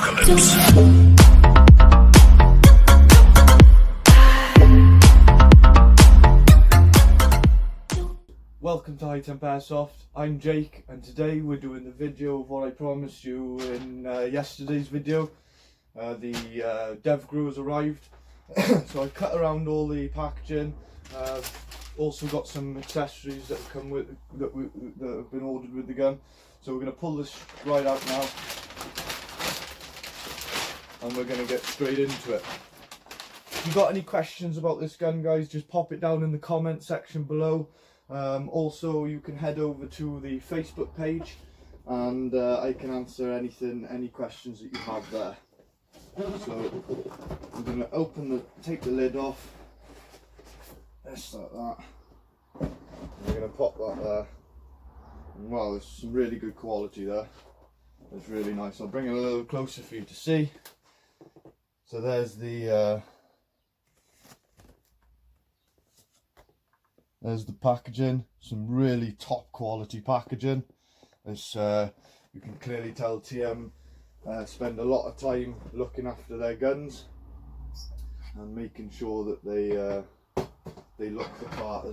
apocalypse. Welcome to High Temp Airsoft. I'm Jake, and today we're doing the video of what I promised you in yesterday's video. The Devgru has arrived, so I cut around all the packaging. Also got some accessories that have come with that have been ordered with the gun. So we're going to pull this right out now, and we're going to get straight into it. If you've got any questions about this gun, guys, just pop it down in the comment section below. Also, you can head over to the Facebook page, and I can answer any questions that you have there. So I'm going to take the lid off, just like that. We're going to pop that there. And wow, there's some really good quality there. It's really nice. I'll bring it a little closer for you to see. So there's the packaging. Some really top quality packaging. It's you can clearly tell TM spend a lot of time looking after their guns and making sure that they look the part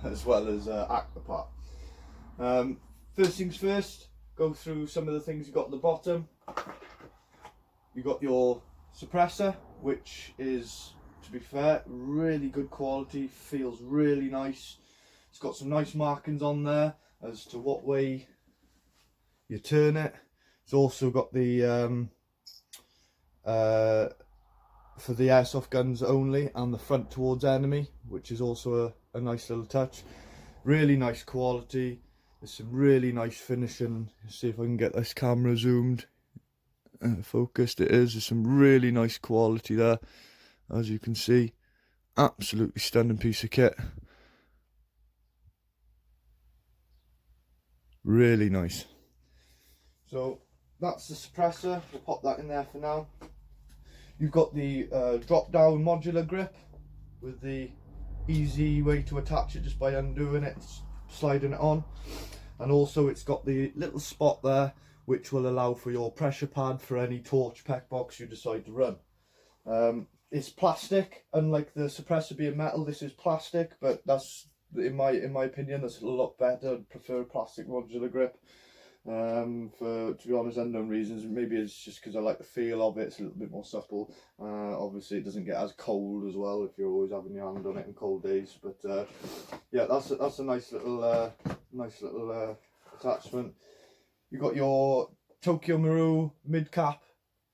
as well as act the part. First things first, go through some of the things you got at the bottom. You got your suppressor, which is, to be fair, really good quality, feels really nice. It's got some nice markings on there as to what way you turn it. It's also got the for the airsoft guns only, and the front towards enemy, which is also a nice little touch. Really nice quality. There's some really nice finishing. Let's see if I can get this camera zoomed focused. It is. There's some really nice quality there, as you can see. Absolutely stunning piece of kit. Really nice. So that's the suppressor. We'll pop that in there for now. You've got the drop down modular grip with the easy way to attach it just by undoing it, sliding it on. And also it's got the little spot there which will allow for your pressure pad for any torch pec box you decide to run. It's plastic, unlike the suppressor being metal. This is plastic, but that's in my opinion that's a lot better. I'd prefer a plastic modular grip for, to be honest, unknown reasons. Maybe it's just because I like the feel of it. It's a little bit more supple. Obviously it doesn't get as cold as well if you're always having your hand on it in cold days, but yeah, that's a nice little attachment. You got your Tokyo Maru mid cap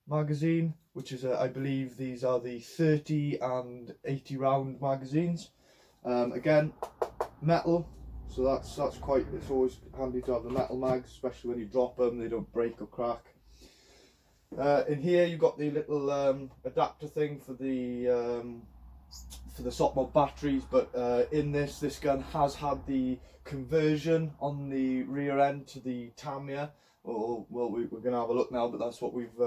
magazine, which is I believe these are the 30 and 80 round magazines. Again, metal, so that's quite, it's always handy to have the metal mags, especially when you drop them, they don't break or crack. In here you've got the little adapter thing for the SOP mod batteries, but in this gun has had the conversion on the rear end to the Tamiya. Well, we're going to have a look now, but that's what we've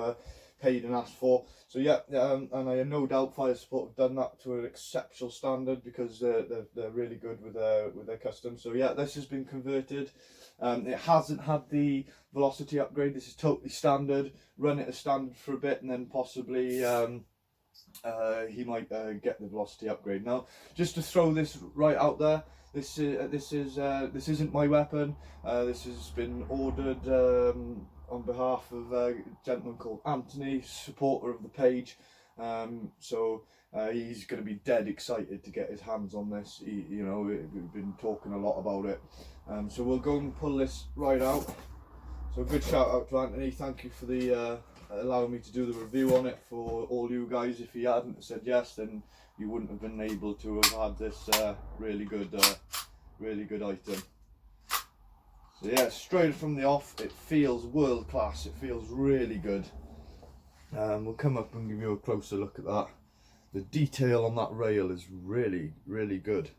paid and asked for. So yeah, and I have no doubt Fire Support have done that to an exceptional standard, because they're really good with their custom. So yeah, this has been converted. It hasn't had the velocity upgrade. This is totally standard. Run it as standard for a bit, and then possibly he might get the velocity upgrade. Now, just to throw this right out there, this isn't my weapon. This has been ordered on behalf of a gentleman called Anthony, supporter of the page. So he's going to be dead excited to get his hands on this. You know, we've been talking a lot about it. So we'll go and pull this right out. So good shout out to Anthony. Thank you for the allowing me to do the review on it for all you guys. If he hadn't said yes, then you wouldn't have been able to have had this really good item. So yeah, straight from the off, it feels world class. It feels really good. We'll come up and give you a closer look at that. The detail on that rail is really good.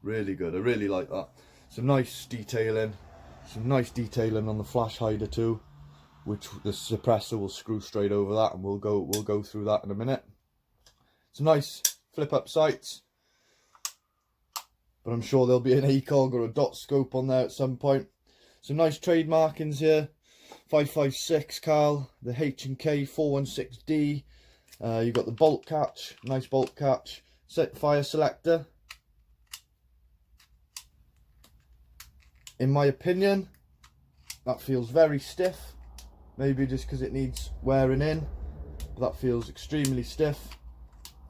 Really good. I really like that. Some nice detailing. Some nice detailing on the flash hider too, which the suppressor will screw straight over that, and we'll go through that in a minute. Some nice flip up sights, but I'm sure there'll be an ACOG or a dot scope on there at some point. Some nice trade markings here 556 cal, the H&K 416D. You've got the bolt catch, nice bolt catch, fire selector. In my opinion, that feels very stiff, maybe just because it needs wearing in, but that feels extremely stiff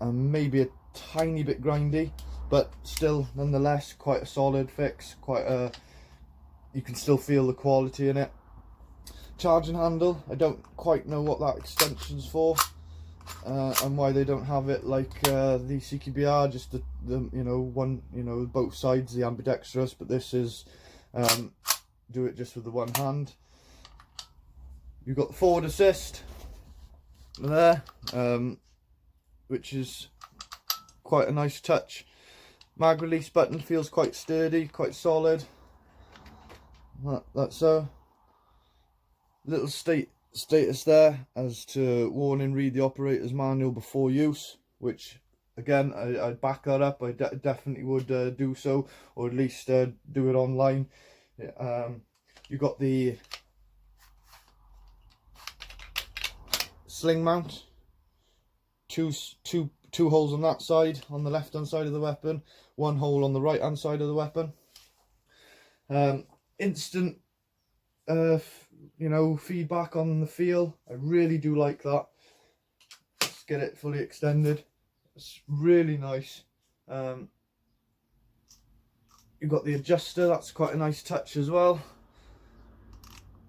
and maybe a tiny bit grindy, but still nonetheless quite a solid fix, you can still feel the quality in it. Charging handle, I don't quite know what that extension's for, and why they don't have it like the CQBR, just the both sides, the ambidextrous, but this is do it just with the one hand. You've got the forward assist there, which is quite a nice touch. Mag release button feels quite sturdy, quite solid. That's a little status there as to warning, read the operator's manual before use, which again I'd back that up. I definitely would do so, or at least do it online. You got the sling mount, two holes on that side, on the left hand side of the weapon, one hole on the right hand side of the weapon. Instant feedback on the feel. I really do like that. Let's get it fully extended. It's really nice. You've got the adjuster, that's quite a nice touch as well.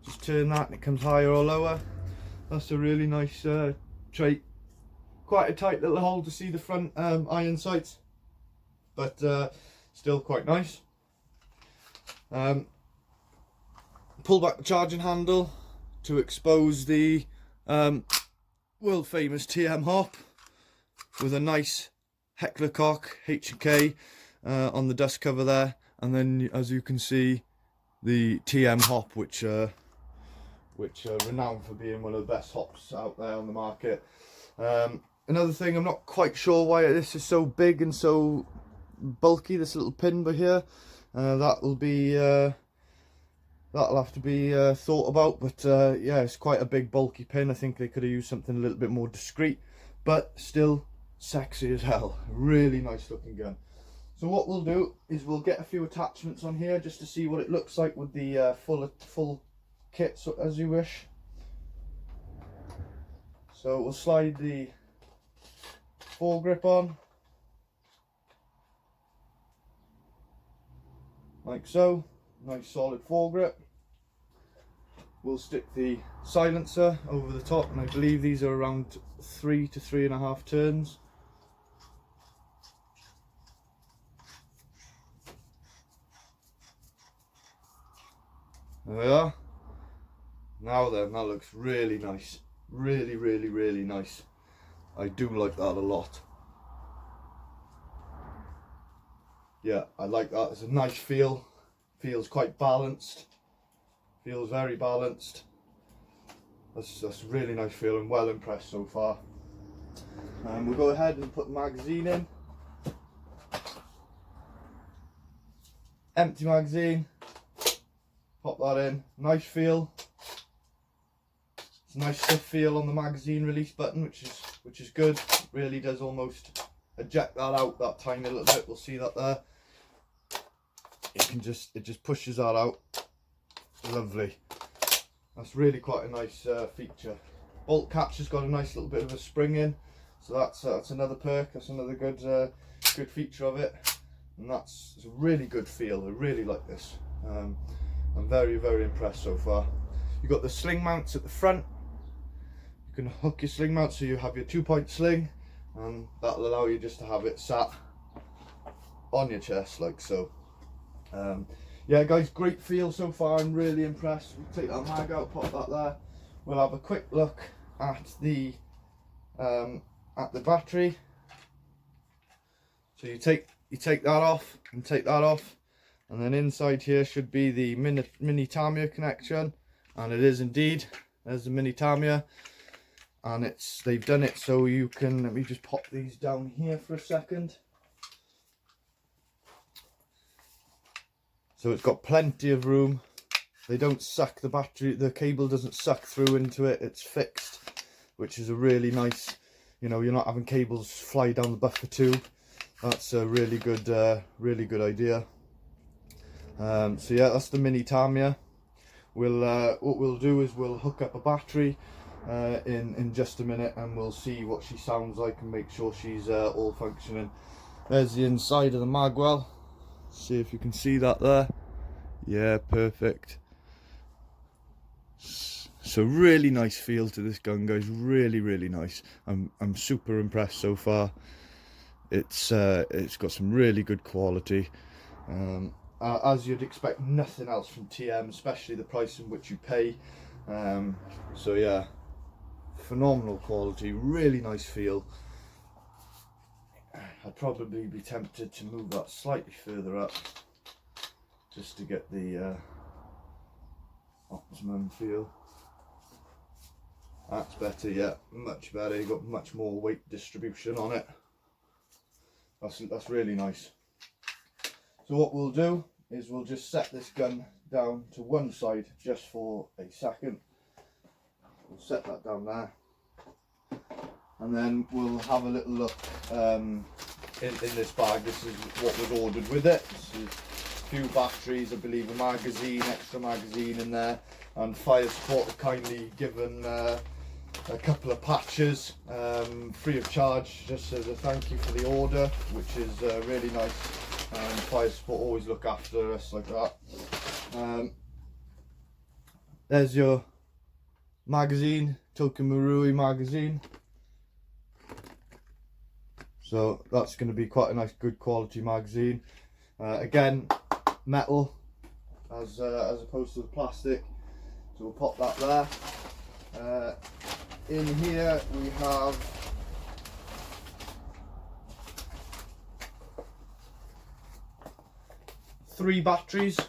Just turn that and it comes higher or lower. That's a really nice trait. Quite a tight little hole to see the front iron sights, but still quite nice. Pull back the charging handle to expose the world famous TM hop with a nice heckler cock H&K on the dust cover there, and then as you can see the TM hop, which are renowned for being one of the best hops out there on the market. Another thing, I'm not quite sure why this is so big and so bulky, this little pin by here. That'll have to be thought about, but yeah, it's quite a big bulky pin. I think they could have used something a little bit more discreet, but still sexy as hell. Really nice looking gun. So what we'll do is we'll get a few attachments on here just to see what it looks like with the full kit, so as you wish. So we'll slide the foregrip on like so. Nice solid foregrip. We'll stick the silencer over the top, and I believe these are around 3 to 3.5 turns. There we are. Now then, that looks really nice. Really, really, really nice. I do like that a lot. Yeah, I like that. It's a nice feel. Feels quite balanced. Feels very balanced. That's a really nice feel. I'm well impressed so far. We'll go ahead and put the magazine in. Empty magazine. Pop that in. Nice feel. It's a nice stiff feel on the magazine release button, which is good. It really does almost eject that out that tiny little bit. We'll see that there. It just pushes that out. Lovely. That's really quite a nice feature. Bolt catch has got a nice little bit of a spring in, so that's another perk. That's another good feature of it, and it's a really good feel. I really like this. I'm very, very impressed so far. You've got the sling mounts at the front. You can hook your sling mount so you have your 2-point sling, and that'll allow you just to have it sat on your chest like so. Yeah guys, great feel so far. I'm really impressed. We'll take that mag out, pop that there. We'll have a quick look at the battery. So you take that off and take that off, and then inside here should be the mini Tamiya connection, and it is indeed. There's the mini Tamiya, and they've done it so you can, let me just pop these down here for a second. So it's got plenty of room they don't suck, the cable doesn't suck through into it, it's fixed, which is a really nice, you know, you're not having cables fly down the buffer tube. That's a really good idea. So yeah, that's the mini Tamiya. What we'll do is we'll hook up a battery in just a minute, and we'll see what she sounds like and make sure she's all functioning. There's the inside of the magwell. See if you can see that there. Yeah, perfect. So really nice feel to this gun, guys. Really nice. I'm super impressed so far. It's got some really good quality. As you'd expect, nothing else from TM, especially the price in which you pay. So yeah, phenomenal quality, really nice feel. I'd probably be tempted to move that slightly further up just to get the optimum feel. That's better, yeah, much better. You've got much more weight distribution on it. That's really nice. So what we'll do is we'll just set this gun down to one side just for a second. We'll set that down there, and then we'll have a little look in this bag. This is what was ordered with it. This is a few batteries, I believe a magazine, extra magazine in there, and Fire Support have kindly given a couple of patches free of charge, just as a thank you for the order, which is really nice. Fire Support always look after us like that. There's your magazine, Tokyo Marui magazine. So that's going to be quite a nice, good quality magazine. Again, metal as opposed to the plastic. So we'll pop that there. In here we have three batteries.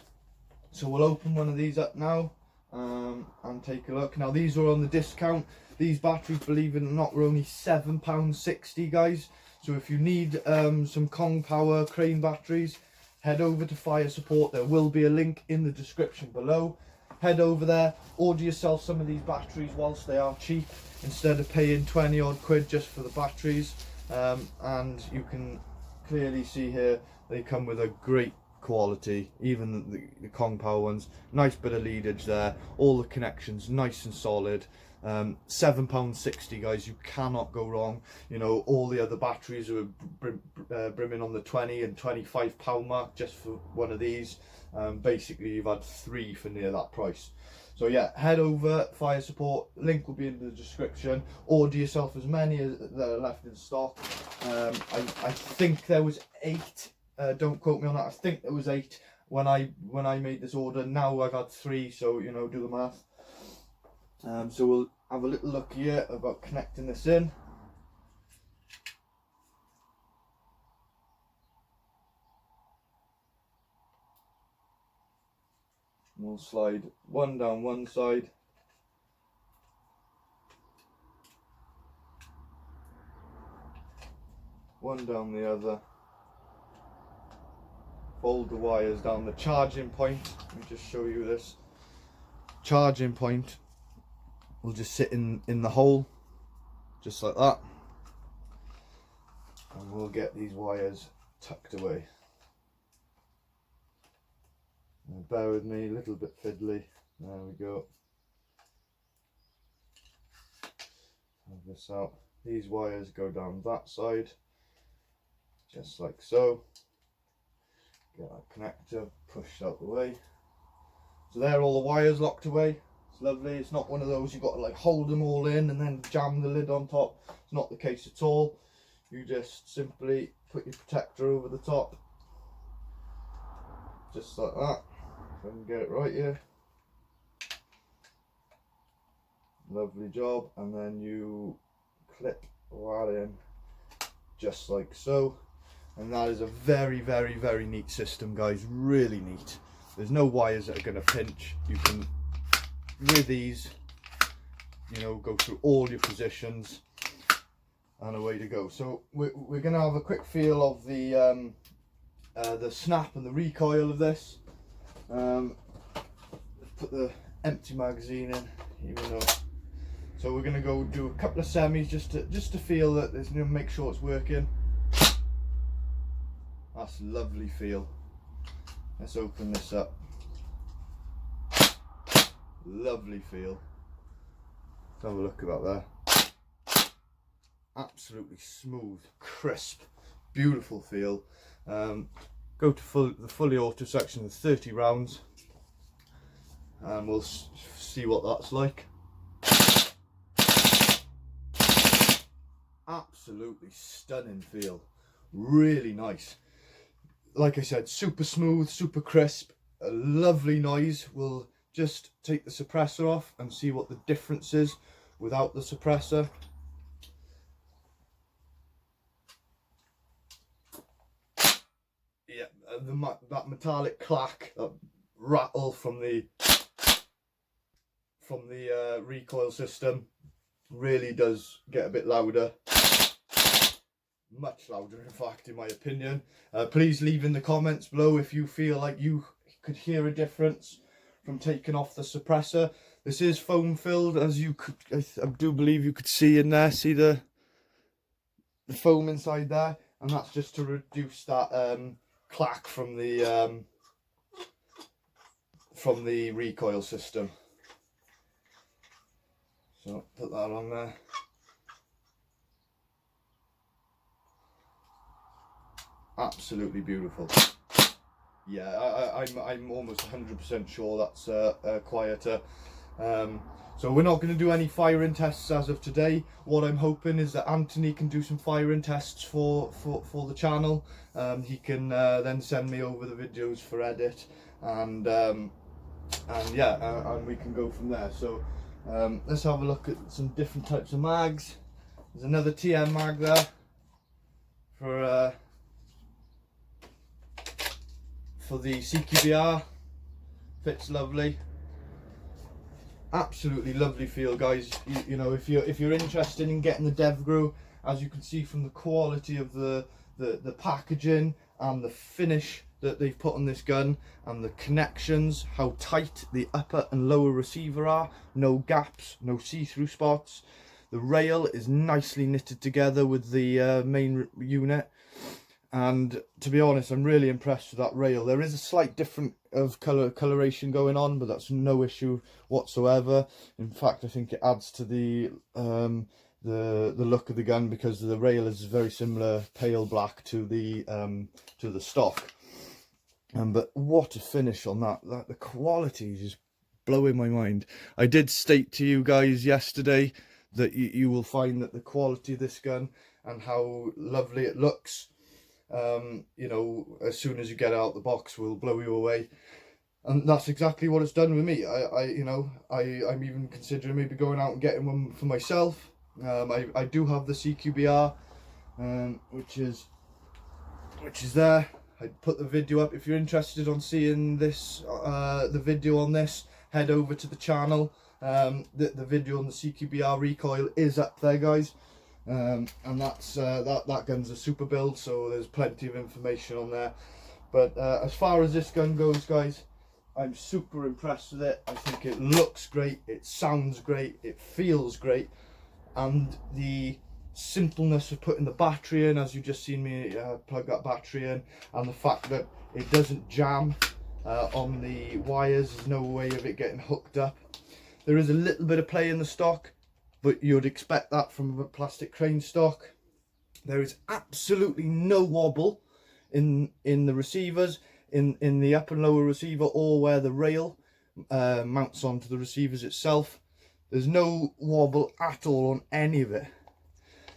So we'll open one of these up now and take a look. Now these are on the discount. These batteries, believe it or not, were only £7.60, guys. So if you need some Kong Power crane batteries, head over to Fire Support. There will be a link in the description below. Head over there, order yourself some of these batteries whilst they are cheap, instead of paying 20 odd quid just for the batteries. And you can clearly see here they come with a great quality, even the Kong Power ones. Nice bit of leadage there, all the connections nice and solid. £7.60, guys, you cannot go wrong. You know, all the other batteries are brimming on the £20 and £25 mark just for one of these. Basically you've had three for near that price. So yeah, head over, Fire Support, link will be in the description. Order yourself as many as that are left in stock. I think there was 8, don't quote me on that, I think there was 8 when I made this order. Now I've had 3, so you know, do the math. So we'll have a little look here about connecting this in. We'll slide one down one side, one down the other, fold the wires down. The charging point, let me just show you this. Charging point will just sit in the hole, just like that, and we'll get these wires tucked away. Now bear with me, a little bit fiddly. There we go. Have this out. These wires go down that side, just like so. Get that connector pushed out the way. So there, all the wires locked away. It's lovely. It's not one of those you've got to like hold them all in and then jam the lid on top. It's not the case at all. You just simply put your protector over the top, just like that. If I can get it right here. Lovely job. And then you clip that in just like so. And that is a very neat system, guys. Really neat. There's no wires that are going to pinch. You can, with these, you know, go through all your positions and away to go. So we're going to have a quick feel of the snap and the recoil of this. Put put the empty magazine in, even though. So we're gonna go do a couple of semis just to feel that there's, make sure it's working. That's a lovely feel. Let's open this up. Lovely feel. Let's have a look at that there. Absolutely smooth, crisp, beautiful feel. Go to the fully auto section with 30 rounds, and we'll see what that's like. Absolutely stunning feel, really nice. Like I said, super smooth, super crisp, a lovely noise. We'll just take the suppressor off and see what the difference is without the suppressor. Yeah, that metallic clack, that rattle from the recoil system really does get a bit louder. Much louder, in fact, in my opinion. Please leave in the comments below if you feel like you could hear a difference from taking off the suppressor. This is foam filled, as you could, I do believe you could see in there. See the foam inside there, and that's just to reduce that clack from the recoil system. So put that on there. Absolutely beautiful. Yeah, I'm almost 100% sure that's quieter. So we're not going to do any firing tests as of today. What I'm hoping is that Anthony can do some firing tests for the channel. He can then send me over the videos for edit, and yeah, and we can go from there. So let's have a look at some different types of mags. There's another TM mag there for the CQBR. Fits lovely. Absolutely lovely feel, guys. You know, if you're interested in getting the Devgru, as you can see from the quality of the packaging and the finish that they've put on this gun, and the connections, how tight the upper and lower receiver are, no gaps, no see-through spots. The rail is nicely knitted together with the main unit, and to be honest, I'm really impressed with that rail. There is a slight difference of coloration going on, but that's no issue whatsoever. In fact, I think it adds to the look of the gun, because the rail is very similar, pale black, to the stock. But what a finish on that! The quality is just blowing my mind. I did state to you guys yesterday that you will find that the quality of this gun and how lovely it looks, you know, as soon as you get out the box, will blow you away. And that's exactly what it's done with me. I'm even considering maybe going out and getting one for myself. I do have the CQBR, which is there. I put the video up. If you're interested on seeing this, the video on this, head over to the channel. The video on the CQBR recoil is up there, guys. And that's that gun's a super build, so there's plenty of information on there. But as far as this gun goes, guys, I'm super impressed with it. I think it looks great, it sounds great, it feels great, and the simpleness of putting the battery in, as you just seen me plug that battery in, and the fact that it doesn't jam on the wires, there's no way of it getting hooked up. There is a little bit of play in the stock, but you'd expect that from a plastic crane stock. There is absolutely no wobble in the receivers, in the upper and lower receiver, or where the rail mounts onto the receivers itself. There's no wobble at all on any of it.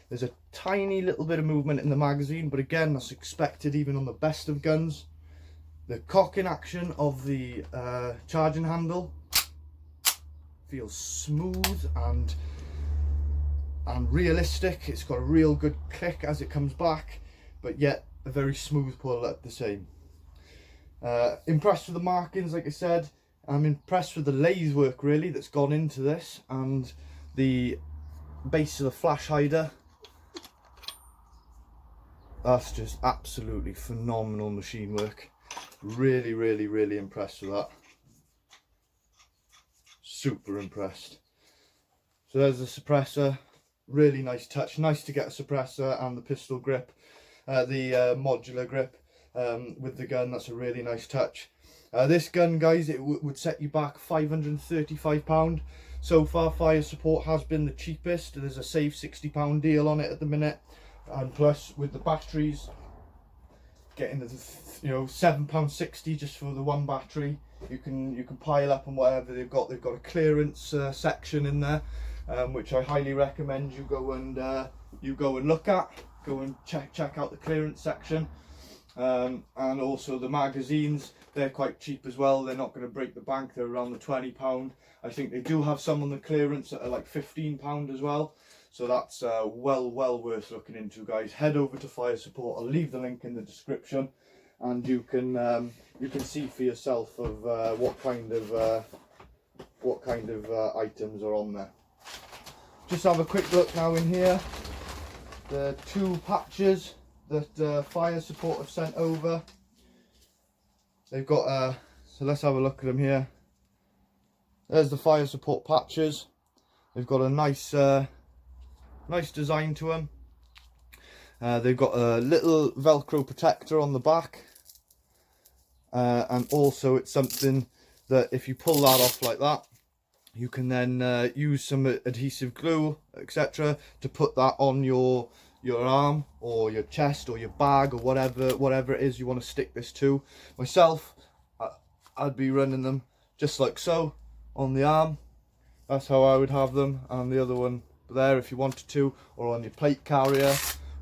There's a tiny little bit of movement in the magazine, but again, that's expected even on the best of guns. The cocking action of the charging handle feels smooth and realistic. It's got a real good click as it comes back, but yet a very smooth pull at the same. Impressed with the markings, like I said. I'm impressed with the lathe work really that's gone into this, and the base of the flash hider. That's just absolutely phenomenal machine work. Really impressed with that. super impressed. So there's the suppressor, really nice touch, nice to get a suppressor and the pistol grip, the modular grip with the gun. That's a really nice touch. This gun, guys, it would set you back £535. So far, Fire Support has been the cheapest. There's a save £60 deal on it at the minute, and plus with the batteries, getting the £7.60 just for the one battery. You can pile up and whatever they've got. They've got a clearance section in there, which I highly recommend you go and look at. Go and check out the clearance section. And also the magazines, they're quite cheap as well. They're not going to break the bank. They're around the £20. I think they do have some on the clearance that are like £15 as well. So that's well worth looking into, guys. Head over to Fire Support. I'll leave the link in the description, and you can see for yourself of what kind of items are on there. Just have a quick look now in here. The 2 patches that Fire Support have sent over. They've got so let's have a look at them here. There's the Fire Support patches. They've got a nice design to them. They've got a little Velcro protector on the back, and also it's something that if you pull that off like that, you can then use some adhesive glue, etc., to put that on your arm or your chest or your bag or whatever it is you want to stick this to. Myself, I'd be running them just like so on the arm. That's how I would have them, and the other one there if you wanted to, or on your plate carrier,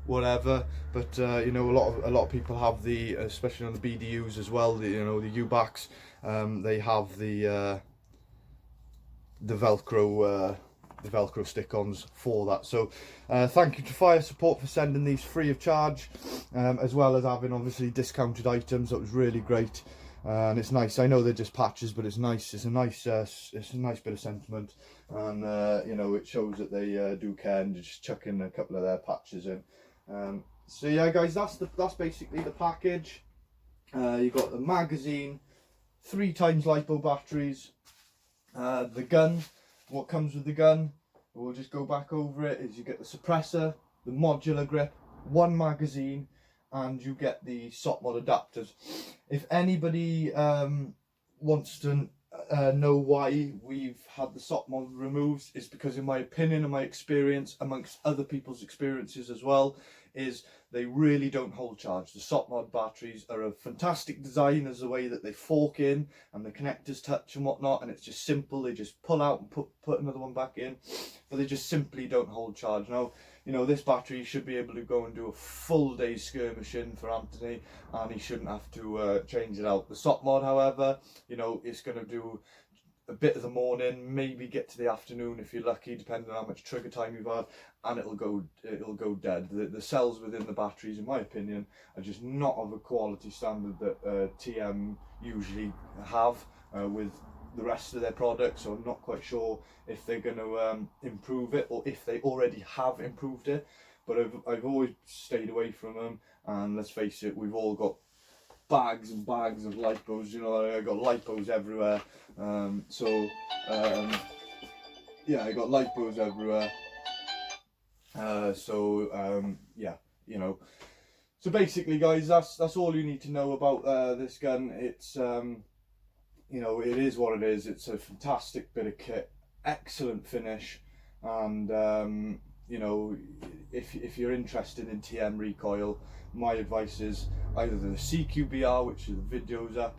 whatever. But you know, a lot of people have the, especially on the BDUs as well, the UBACs, they have the Velcro stick-ons for that. So thank you to Fire Support for sending these free of charge, as well as having obviously discounted items. That was really great, and it's nice. I know they're just patches, but it's nice. It's a nice bit of sentiment, and you know, it shows that they do care and just chuck in a couple of their patches in. So yeah, guys, that's basically the package. You got the magazine, 3 times LiPo batteries, the gun. What comes with the gun, we'll just go back over it, is you get the suppressor, the modular grip, 1 magazine, and you get the SOT mod adapters. If anybody wants to know why we've had the SOT mod removed, it's because, in my opinion and my experience, amongst other people's experiences as well, is they really don't hold charge. The SOT mod batteries are a fantastic design as the way that they fork in and the connectors touch and whatnot, and it's just simple. They just pull out and put another one back in, but they just simply don't hold charge. Now, you know, this battery should be able to go and do a full day's skirmishing for Anthony, and he shouldn't have to change it out. The SOT mod, however, you know, it's going to do a bit of the morning, maybe get to the afternoon if you're lucky, depending on how much trigger time you've had, and it'll go dead. The cells within the batteries, in my opinion, are just not of a quality standard that TM usually have with the rest of their products. So I'm not quite sure if they're going to improve it, or if they already have improved it. But I've always stayed away from them, and let's face it, we've all got bags and bags of LiPos. You know, I got LiPos everywhere. Yeah, I got LiPos everywhere. Yeah, you know. So basically, guys, that's all you need to know about this gun. It's you know, it is what it is. It's a fantastic bit of kit, excellent finish, and you know, if you're interested in TM recoil, my advice is either the CQBR, which is the videos up,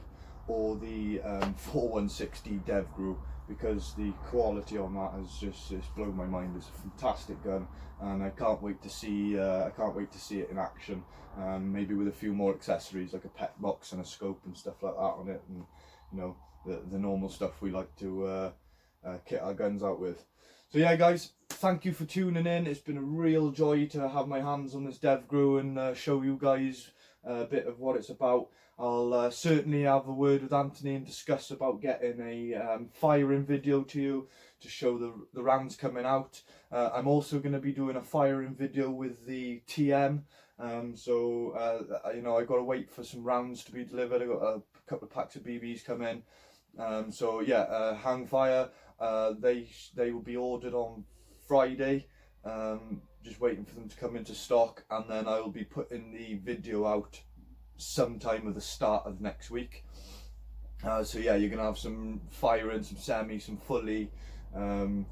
or the 4160 D Devgru, because the quality on that has just blown my mind. It's a fantastic gun, and I can't wait to see it in action, maybe with a few more accessories like a pet box and a scope and stuff like that on it, and you know, the normal stuff we like to kit our guns out with. So yeah, guys, thank you for tuning in. It's been a real joy to have my hands on this Devgru and show you guys a bit of what it's about. I'll certainly have a word with Anthony and discuss about getting a firing video to you to show the rounds coming out. I'm also going to be doing a firing video with the TM. You know, I got to wait for some rounds to be delivered. I got a couple of packs of BBs come in. So yeah, hang fire. They will be ordered on Friday. Just waiting for them to come into stock, and then I will be putting the video out sometime at the start of next week. So yeah, you're gonna have some firing, some semi, some fully, and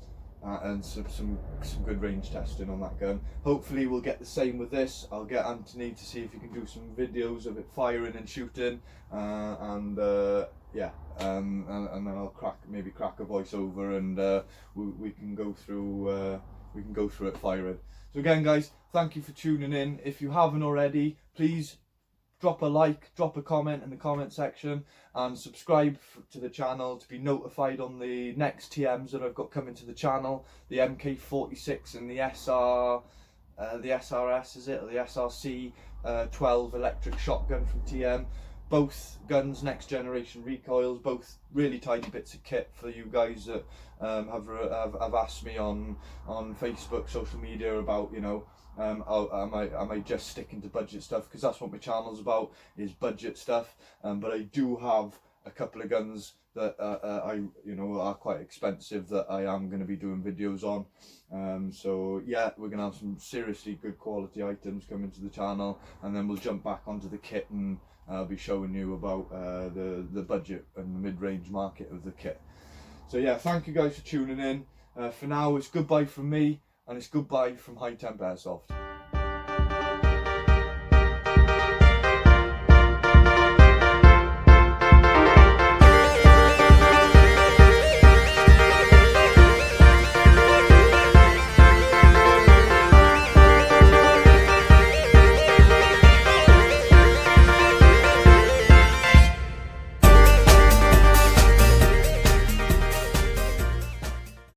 some good range testing on that gun. Hopefully we'll get the same with this. I'll get Anthony to see if he can do some videos of it firing and shooting, and then I'll maybe crack a voiceover, and we can go through it firing. So again, guys, thank you for tuning in. If you haven't already, please drop a like, drop a comment in the comment section, and subscribe to the channel to be notified on the next TMs that I've got coming to the channel. The MK46 and the SRS, is it, or the SRC 12 electric shotgun from TM. Both guns, next generation recoils, both really tiny bits of kit for you guys that have asked me on Facebook, social media about, you know, am I just sticking to budget stuff, because that's what my channel's about, is budget stuff. But I do have a couple of guns that are quite expensive that I am going to be doing videos on. So yeah, we're going to have some seriously good quality items coming to the channel, and then we'll jump back onto the kit, and I'll be showing you about the budget and the mid-range market of the kit. So yeah, thank you guys for tuning in. For now, it's goodbye from me, and it's goodbye from High Temp Airsoft.